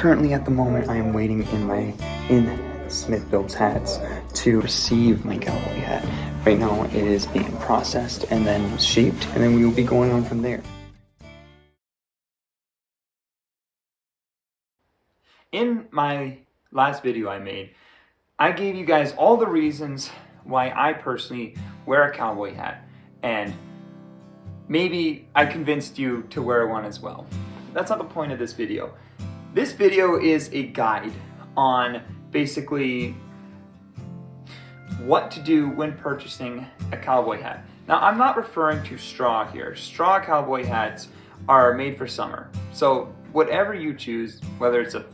currently at the moment I am waiting in Smith Builds hats to receive my cowboy hat. Right now it is being processed and then shaped, and then we will be going on from there. In my last video I made, I gave you guys all the reasons why I personally wear a cowboy hat, and maybe I convinced you to wear one as well. That's not the point of this video. This video is a guide on basically what to do when purchasing a cowboy hat. Now, I'm not referring to straw here. Straw cowboy hats are made for summer. So whatever you choose, whether it's a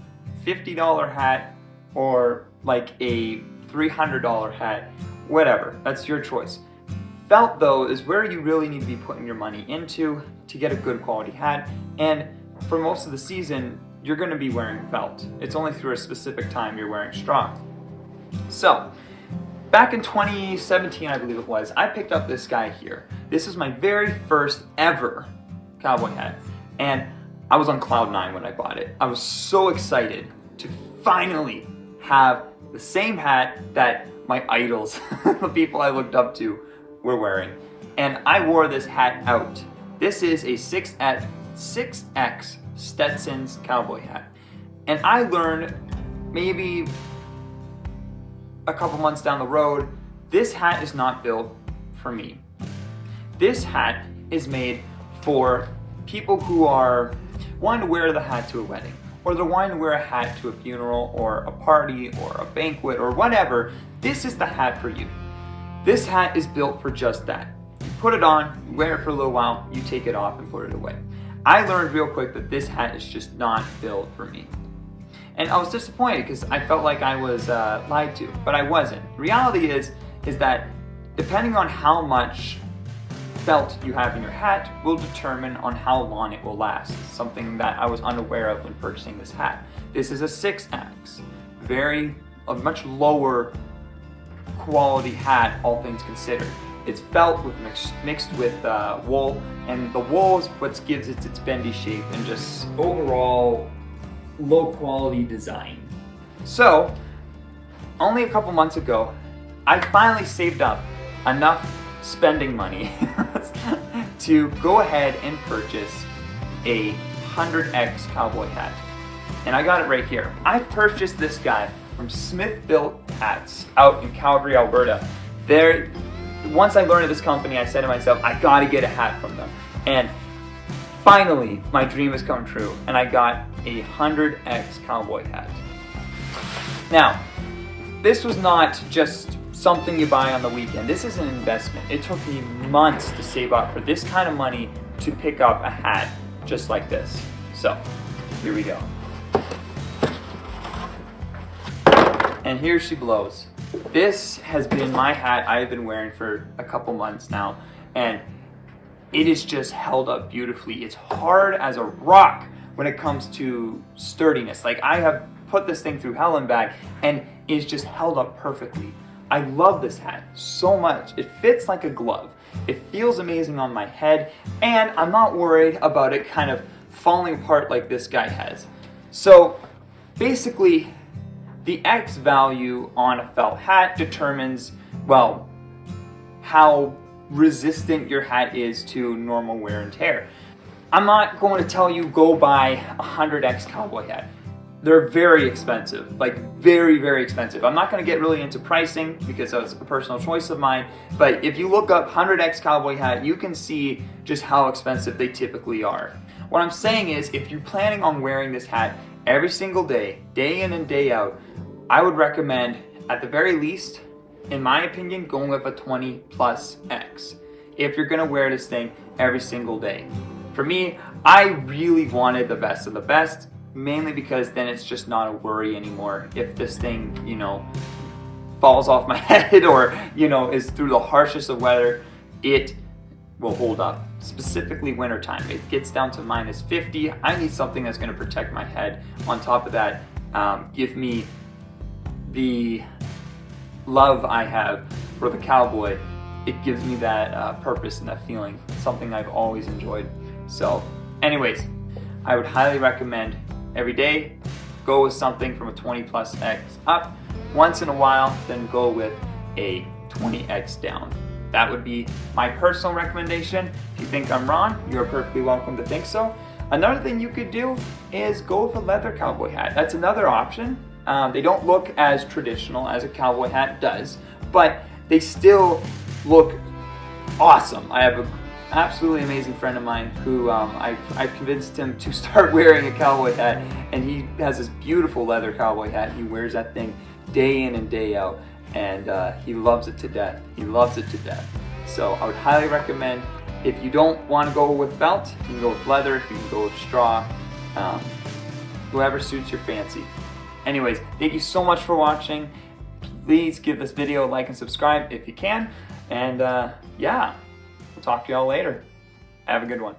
$50 hat or like a $300 hat, whatever, that's your choice. Felt, though, is where you really need to be putting your money into to get a good quality hat, and for most of the season, you're going to be wearing felt. It's only through a specific time you're wearing straw. So, back in 2017, I believe it was, I picked up this guy here. This is my very first ever cowboy hat, and I was on cloud 9 when I bought it. I was so excited to finally have the same hat that my idols, the people I looked up to, were wearing. And I wore this hat out. This is a 6X Stetson's cowboy hat. And I learned maybe a couple months down the road, this hat is not built for me. This hat is made for people who are wanting to wear the hat to a wedding, or they're wanting to wear a hat to a funeral or a party or a banquet or whatever. This is the hat for you. This hat is built for just that. You put it on, you wear it for a little while, you take it off and put it away. I learned real quick that this hat is just not built for me. And I was disappointed because I felt like I was lied to, but I wasn't. Reality is that depending on how much felt you have in your hat will determine on how long it will last. Something that I was unaware of when purchasing this hat. This is a 6X, a much lower quality hat, all things considered. It's felt with mixed with wool, and the wool is what gives it its bendy shape and just overall low quality design. So, only a couple months ago, I finally saved up enough spending money to go ahead and purchase a 100X cowboy hat. And I got it right here. I purchased this guy from Smith Built Hats out in Calgary, Alberta. Once I learned of this company, I said to myself, I gotta get a hat from them. And finally, my dream has come true, and I got a 100X cowboy hat. Now, this was not just something you buy on the weekend. This is an investment. It took me months to save up for this kind of money to pick up a hat just like this. So, here we go. And here she blows. This has been my hat I have been wearing for a couple months now, and it is just held up beautifully. It's hard as a rock when it comes to sturdiness. Like, I have put this thing through hell and back, and it's just held up perfectly. I love this hat so much. It fits like a glove. It feels amazing on my head, and I'm not worried about it kind of falling apart like this guy has. So basically, the X value on a felt hat determines, well, how resistant your hat is to normal wear and tear. I'm not going to tell you go buy a 100X cowboy hat. They're very expensive, like very, very expensive. I'm not going to get really into pricing because that's a personal choice of mine, but if you look up 100X cowboy hat, you can see just how expensive they typically are. What I'm saying is, if you're planning on wearing this hat every single day, day in and day out, I would recommend, at the very least, in my opinion, going with a 20+X if you're going to wear this thing every single day. For me, I really wanted the best of the best, mainly because then it's just not a worry anymore if this thing, falls off my head or, is through the harshest of weather, it will hold up. Specifically wintertime. It gets down to -50. I need something that's going to protect my head. On top of that, give me the love I have for the cowboy. It gives me that purpose and that feeling, something I've always enjoyed. So anyways, I would highly recommend every day go with something from a 20+X up. Once in a while, then go with a 20X down. That would be my personal recommendation. If you think I'm wrong, you're perfectly welcome to think so. Another thing you could do is go with a leather cowboy hat. That's another option. They don't look as traditional as a cowboy hat does, but they still look awesome. I have an absolutely amazing friend of mine who I've convinced him to start wearing a cowboy hat, and he has this beautiful leather cowboy hat. He wears that thing day in and day out, and he loves it to death. He loves it to death. So I would highly recommend, if you don't want to go with felt, you can go with leather, you can go with straw, whoever suits your fancy. Anyways, thank you so much for watching. Please give this video a like and subscribe if you can. And yeah, we'll talk to y'all later. Have a good one.